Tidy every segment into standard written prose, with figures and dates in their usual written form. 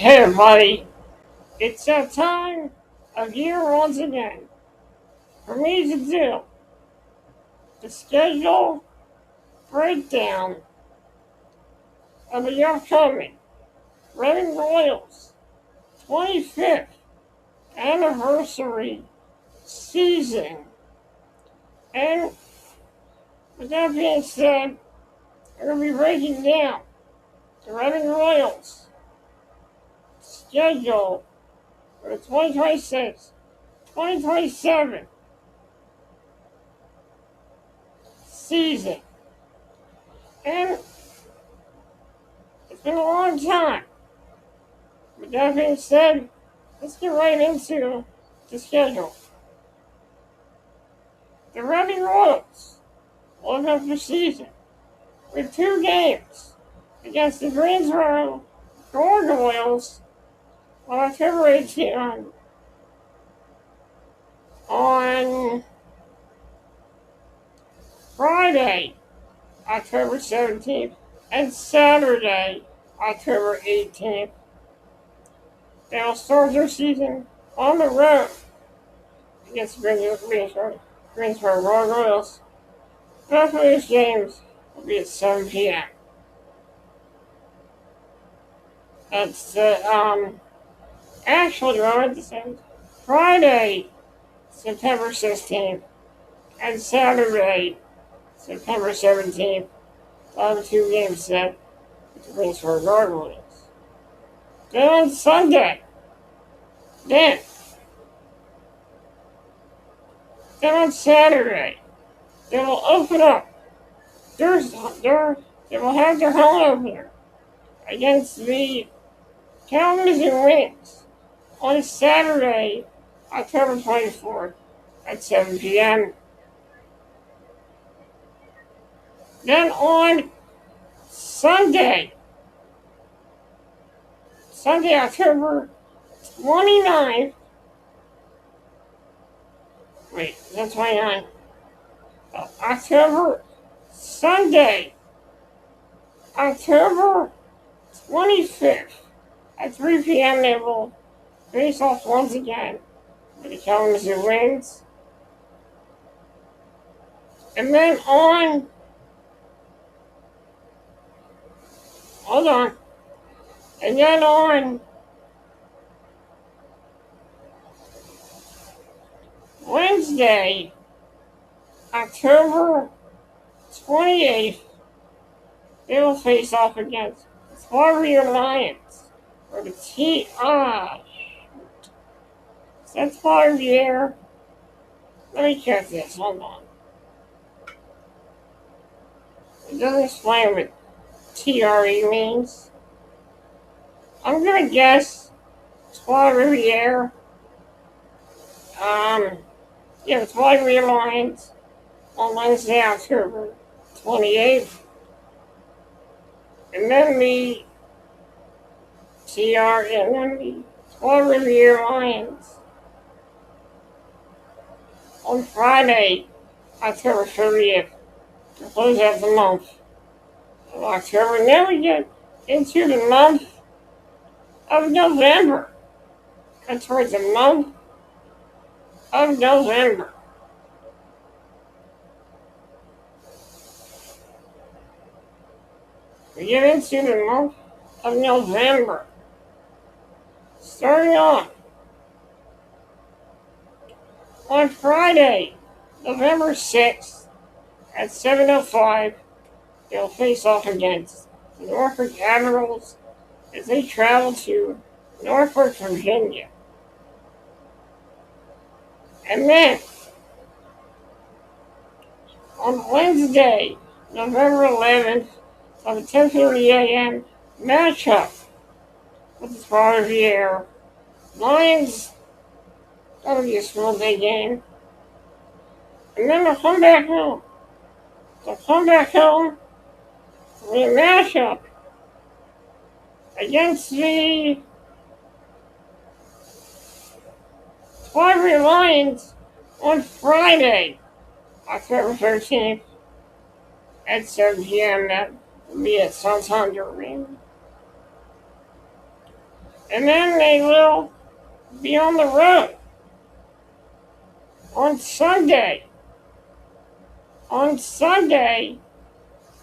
Hey everybody, it's that time of year once again for me to do the schedule breakdown of the upcoming Reading Royals 25th anniversary season. And with that being said, I'm going to be breaking down the Reading Royals schedule for the 2026-2027 season. And it's been a long time. With that being said, let's get right into the schedule. The Reading Royals will open up the season with 2 games against the Greensboro Gargoyles on October 18th on Friday, October 17th, and Saturday, October 18th. They'll start their season on the road against the Greensboro Gargoyles. Both of these games will be at 7 p.m. That's actually right this end. Friday, September 16th, and Saturday, September 17th. I'll have a 2-game set with the Greensboro Gargoyles. Then on Sunday, then on Saturday, they will open up. They will have their home opener against the Kalamazoo Wings on Saturday, October 24th at 7 p.m. Then on Sunday, October 29th, wait, that's 29th. Sunday, October 25th at 3 p.m. they will face off once again with the Kalamazoo Wings. And then on Wednesday, October 28th, they will face off against the Florida Alliance for the that's part of the air. Let me check this, hold on. It doesn't explain what TRE means. I'm gonna guess Squad Riviera. The Squad Alliance on Wednesday, October 28th. And then the Squad Riviera Alliance on Friday, October 30th, to close out the month of October. And then we get into the month of November. And towards the month of November. We get into the month of November. Starting off on Friday, November 6th at 7:05, they'll face off against the Norfolk Admirals as they travel to Norfolk, Virginia. And then on Wednesday, November 11th, on the 10:30 a.m. matchup with the Squad Riviera Lions. That'll be a school day game. And then they'll come back home. For a matchup against the Squad Lions on Friday, October 13th at 7 p.m. That will be at Santander Arena. And then they will be on the road on Sunday. On Sunday,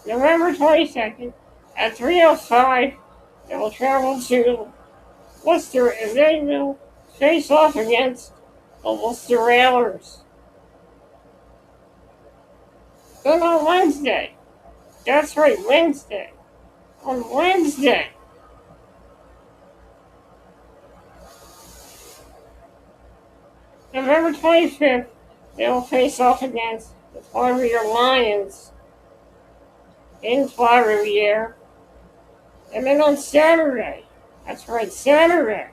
November 22nd, at 3:05, they will travel to Worcester and they will face off against the Worcester Railers. Then on Wednesday, that's right, Wednesday. On Wednesday, November 25th, they will face off against the Trois-Rivières Lions in Trois-Rivières. And then on Saturday, that's right, Saturday.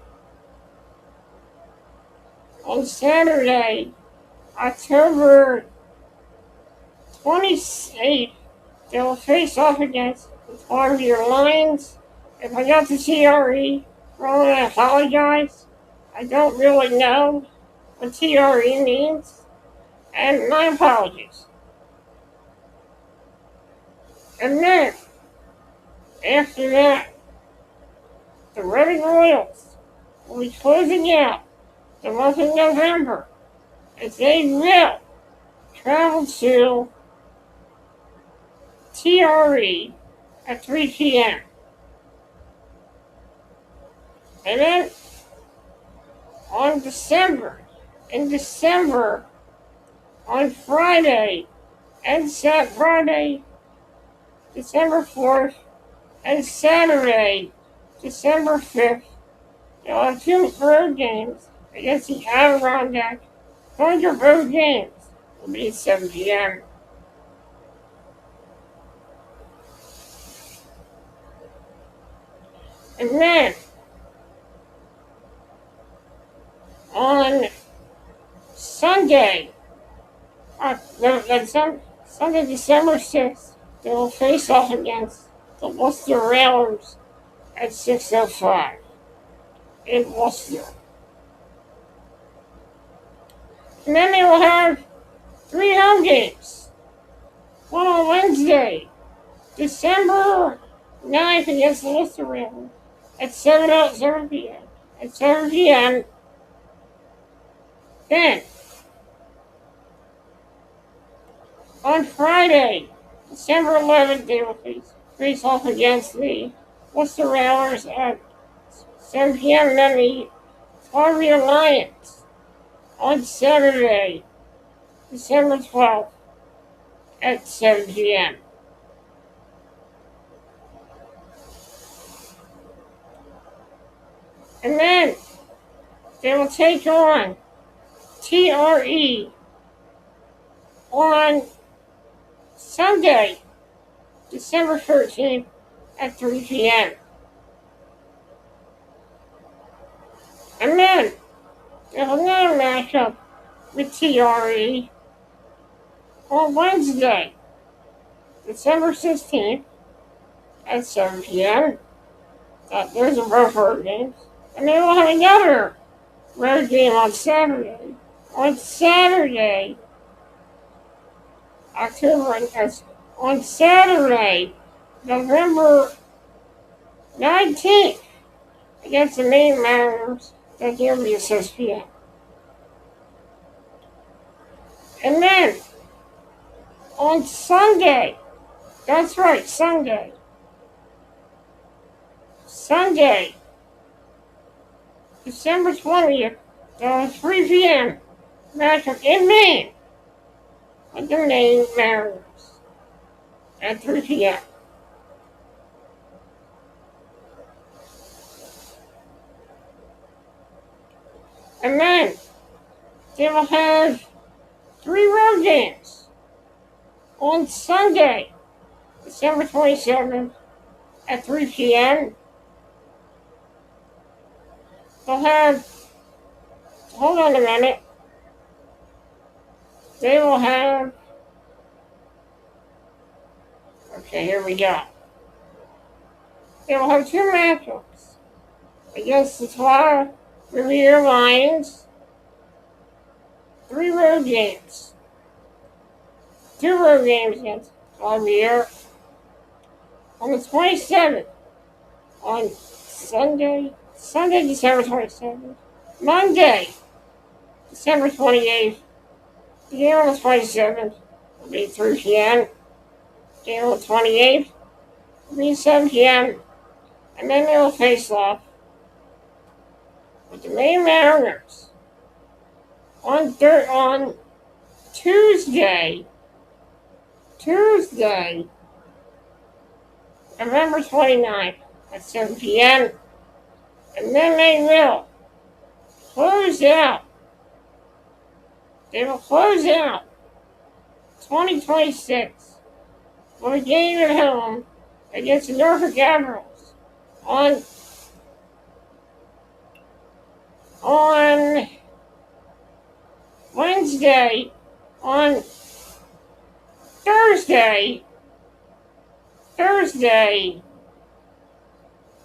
On Saturday, October 28th, they will face off against the Trois-Rivières Lions. If I got the TRE wrong, I apologize. I don't really know what TRE means, and my apologies. And then, after that, the Reading Royals will be closing out the month of November as they will travel to TRE at 3 p.m. And then in December, on Friday, December 4th, and Saturday, December 5th, they'll have 2 road games against the Adirondack. Both of both games will be at 7 p.m. And then, on Sunday, Sunday, December 6th, they will face off against the Worcester Railers at 6:05 in Worcester. And then they will have 3 home games. One on Wednesday, December 9th against the Worcester Railers at 7 p.m. At 7 p.m. Then, on Friday, December 11th, they will face off against the Worcester Railers at 7 p.m. and then the Trois-Rivières Lions on Saturday, December 12th at 7 p.m. And then they will take on TRE on Sunday, December 13th at 3 p.m. And then there's another matchup with TRE on Wednesday, December 16th at 7 p.m. Those are both road games. And then we'll have another road game on Saturday. On Saturday, November 19th, against the Maine Mariners, that game will be at 6 p.m. And then, on Sunday, that's right, Sunday, December 20th, at 3 p.m., matchup in Maine with the Maine Mariners at 3 p.m. And then they will have 3 road games on Sunday, December 27th at 3 p.m. They'll have, hold on a minute, they will have, okay, here we go. They will have 2 matchups against the Trois-Rivières Lions, 3 road games. 2 road games against Trois-Rivières on the 27th, on Sunday, Sunday, December 27th. Monday, December 28th. The game on the 27th will be 3 p.m. The game on the 28th will be 7 p.m. And then they will face off with the Maine Mariners on Tuesday, November 29th at 7 p.m. And then they will close out. They will close out 2026 with a game at home against the Norfolk Admirals on Wednesday, on Thursday,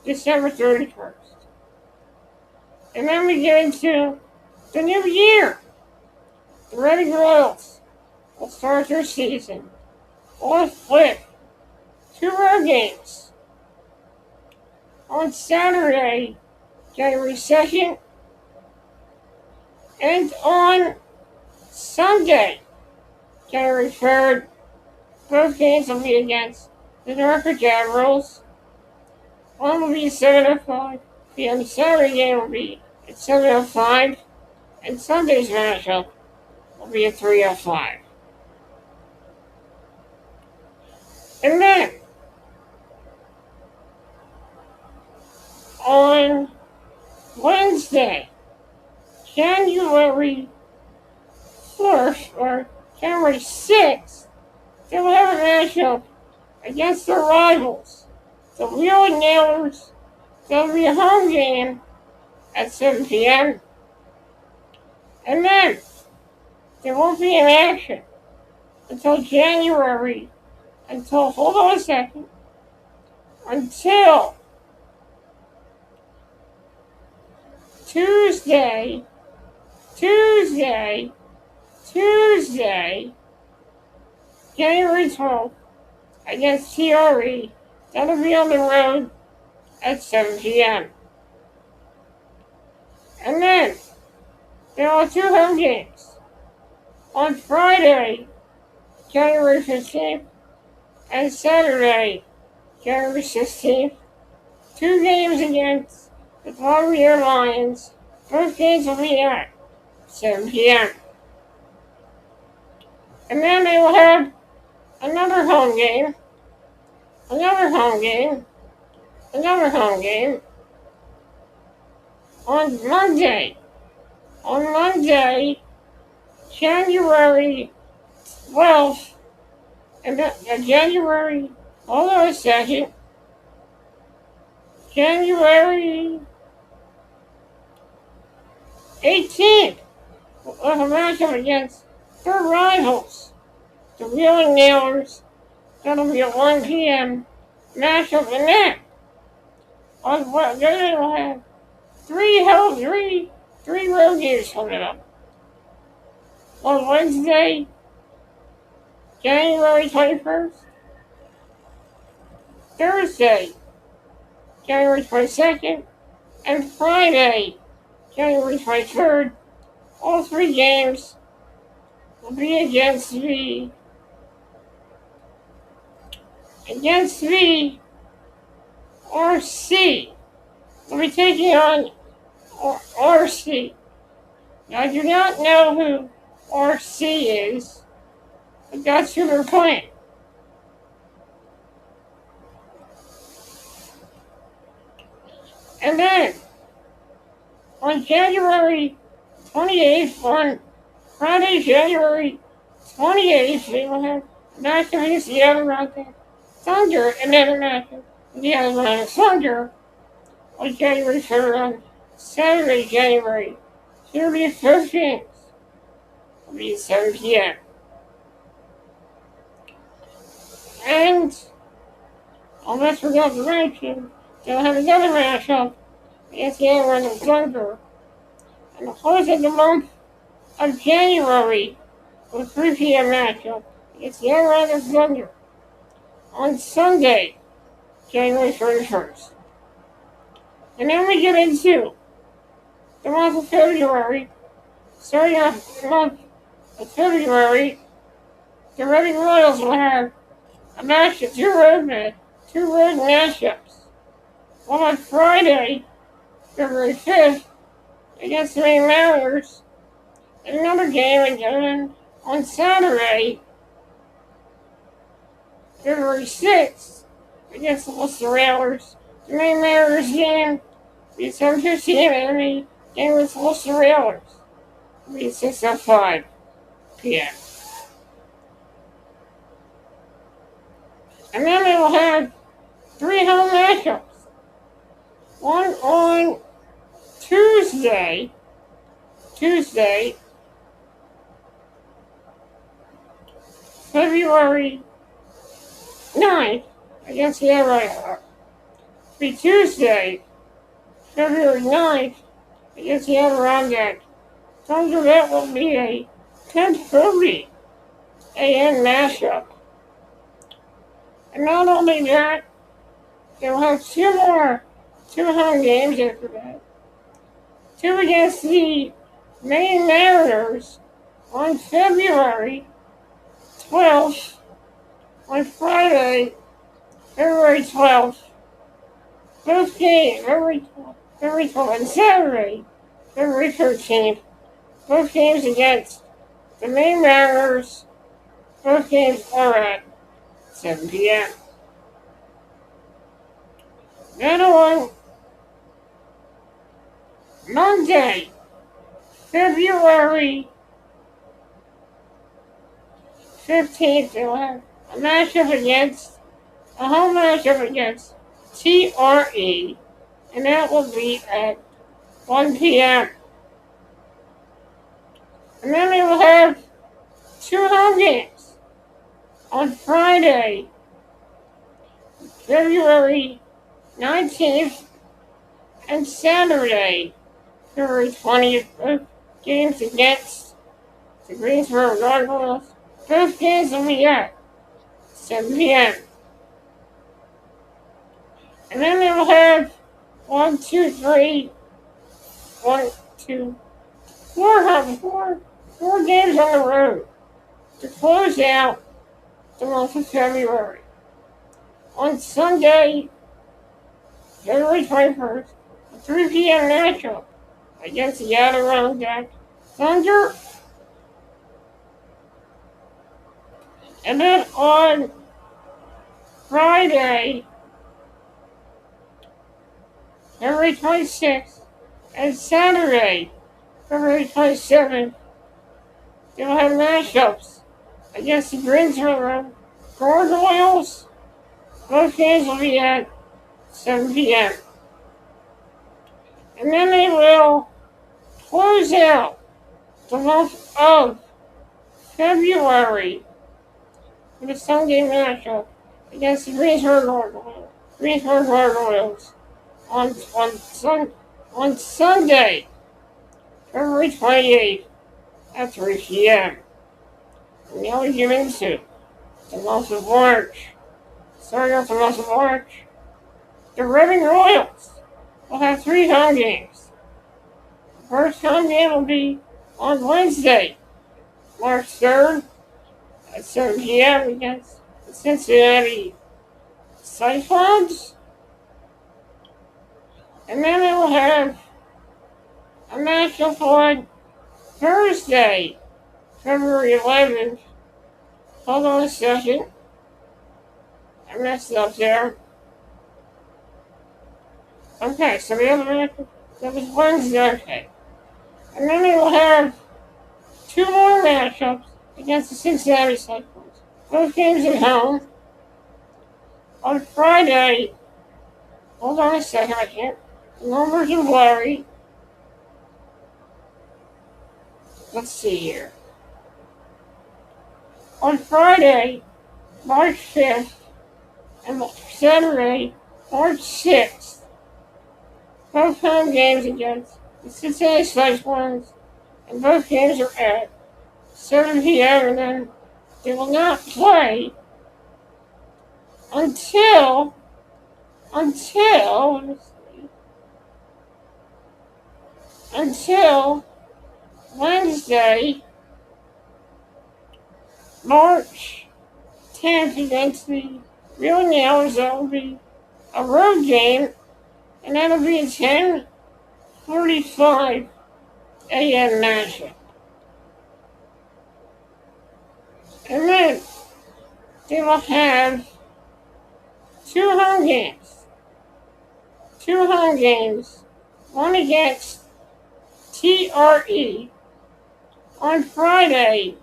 December 31st. And then we get into the new year. The Reading Royals will start their season with 2 road games. On Saturday, January 2nd, and on Sunday, January 3rd, both games will be against the Norfolk Admirals. One will be at 7:05 p.m. The Saturday game will be at 7:05, and Sunday's matchup will be at 3:05. And then, on Wednesday, January 1st, or January 6th, they will have a matchup against their rivals, the Wheeling Nailers. There will be a home game at 7 p.m. And then, there won't be an action until hold on a second, until Tuesday, January 12th, against TRE. That'll be on the road at 7 p.m. And then, there are 2 home games. On Friday, January 15th, and Saturday, January 16th, 2 games against the Florida Lions. Both games will be at 7 p.m. And then they will have another home game on Monday. On Monday, January 12th, and January 18th, we'll have a matchup against their rivals, the Wheeling Nailers. That'll be a 1 p.m. matchup, and then they will have three road games coming up. On Wednesday, January 21st, Thursday, January 22nd, and Friday, January 23rd. All 3 games will be against the RC. We'll be taking on RC. Now, I do not know who RC is, but that's who they're playing. And then, on January 28th, on Friday, January 28th, we will have a matchup against the Adirondacks Thunder, and then a matchup with the Adirondacks Thunder on January 3rd, on Saturday, January 15th. It'll be at 7 p.m. And, unless we got the mention, they'll have another matchup against the Adirondacks Thunder. And the close of the month of January with 3 p.m. matchup against the Adirondacks Thunder on Sunday, January 31st. And then we get into the month of February. Starting off the month of February, the Reading Royals will have a match of two road matchups. One on Friday, February 5th, against the Maine Mariners, and another game again on Saturday, February 6th, against the Worcester Railers. The Maine Mariners game will be 7:15 and the game with the Worcester Railers will be 6:05 p.m. And then they will have three home matchups. One on Tuesday, February 9th, against the Adirondack. Be Tuesday, February 9th, against the Adirondack. Thunder, that will be a 10:30 a.m. matchup. And not only that, they'll have two home games after that. Two against the Maine Mariners on February 12th, on Friday, February 12th. Both games, February 12th, and Saturday, February 13th. Both games against the Maine Mariners. Both games are at 7 p.m. Then on Monday, February 15th, they'll have a home matchup against TRE, and that will be at 1 p.m. And then they will have two home games on Friday, February 19th, and Saturday, February 20th. Both games against the Greensboro Gargoyles. Both games will be at 7 p.m. And then they will have 4 games on the road to close out the month of February. On Sunday, February 21st, a 3 p.m. matchup against the Adirondack Thunder. And then on Friday, February 26th, and Saturday, February 27th, they will have matchups against the Greensboro Gargoyles. Both games will be at 7 p.m. And then they will close out the month of February with a Sunday matchup against the Greensboro Gargoyles on Sunday, February 28th at 3 p.m. And now we get into the month of March. Starting off the month of March, the Reading Royals will have three home games. The first home game will be on Wednesday, March 3rd at 7 p.m. against the Cincinnati Cyclones. And then they will have a matchup on Thursday, February 11th. Hold on a second. I messed up there. Okay, so the other matchup, that was Wednesday. Okay. And then they will have two more matchups against the Cincinnati Cyclones. Both games at home. On Friday, hold on a second, I can't. The numbers are blurry. Let's see here. On Friday, March 5th, and Saturday, March 6th, both home games against the Cincinnati Cyclones, and both games are at 7 p.m. and then they will not play until let me see, until Wednesday, March 10th against the Real Nailers. That will be a road game, and that'll be a 10:45 a.m. matchup. And then they will have two home games. Two home games. One against TRE on Friday,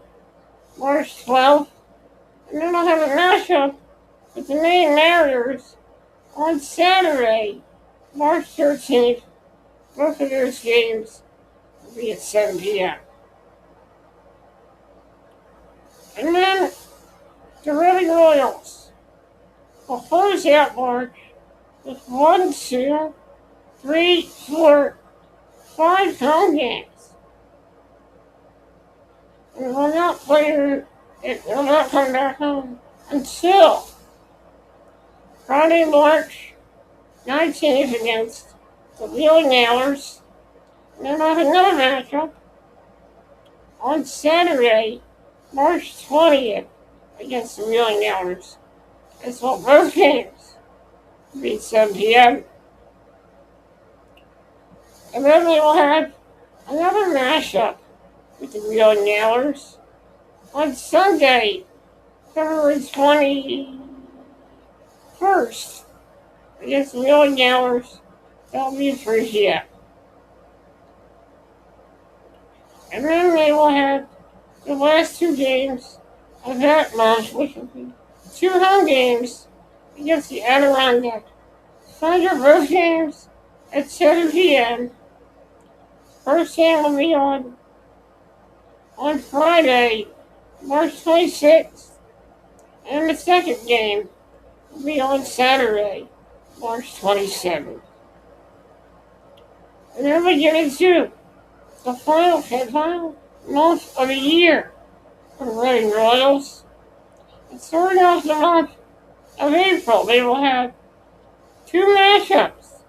March 12th. And then I'll have a matchup with the Maine Mariners on Saturday, March 13th. Both of those games will be at 7 p.m. And then the Reading Royals will close out March with 1, 2, 3, 4, 5 home games. And will not play it will not come back home until Friday, March 19th against the Real Nailers. And then I'll have another matchup on Saturday, March 20th against the Real Nailers. As well, both games will be at 7 p.m. And then we will have another matchup with the Real Nailers on Sunday, February 21st against the Real Nailers. That'll be at 3 p.m. And then they will have the last two games of that month, which will be two home games against the Adirondack Thunder. Both games at 7 p.m. First game will be on Friday, March 26th, and the second game will be on Saturday, March 27th. And then we get into the final month of the year for the Reading Royals. And starting off the month of April, they will have two matchups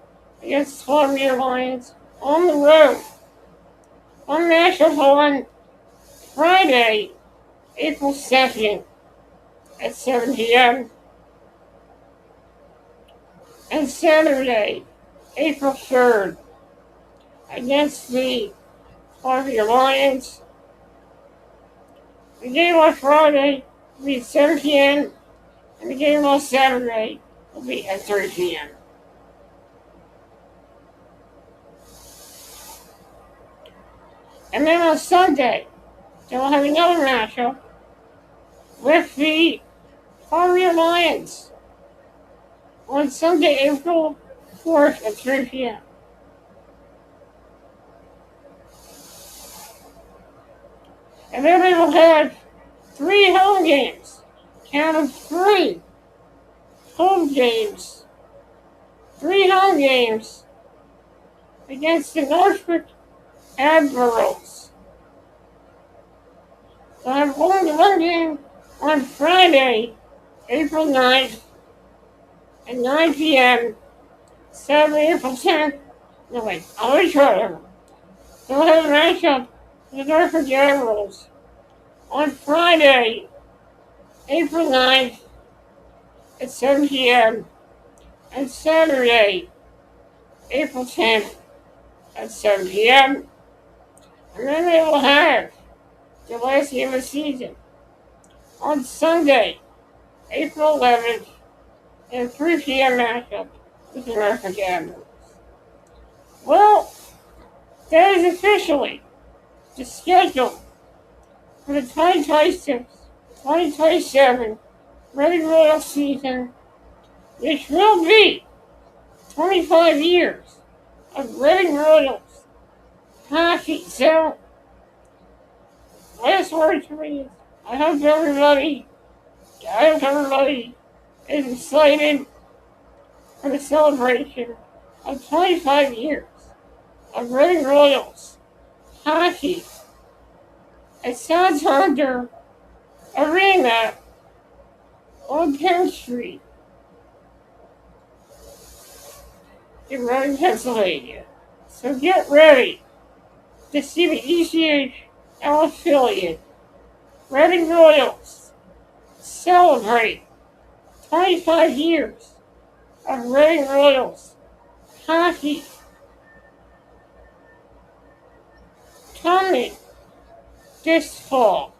against the Columbia Lions on the road. One matchup on Friday, April 2nd at 7 p.m. and Saturday, April 3rd against the Columbia Lions. The game on Friday will be at 7 p.m. and the game on Saturday will be at 3 p.m. And then on Sunday, they will have another matchup with the Columbia Lions on Sunday, April 4th at 3 p.m. And then they will have three home games. Count of three home games. Three home games against the Norfolk Admirals. They'll have one game on Friday, April 9th at 9 p.m. Saturday, April 10th. No, wait, I'll retry them. They'll have a matchup with the Norfolk Admirals on Friday, April 9th at 7 p.m. and Saturday, April 10th at 7 p.m. And then they will have the last game of the season on Sunday, April 11th at 3 p.m. matchup with the Norfolk Admirals. Well, that is officially the schedule for the 2026-2027 Reading Royals season, which will be 25 years of Reading Royals hockey. So, last word to me is I hope everybody is excited for the celebration of 25 years of Reading Royals hockey at Santander Arena on Penn Street in Reading, Pennsylvania. So get ready the CBECH affiliate, Reading Royals, celebrate 25 years of Reading Royals hockey coming this fall.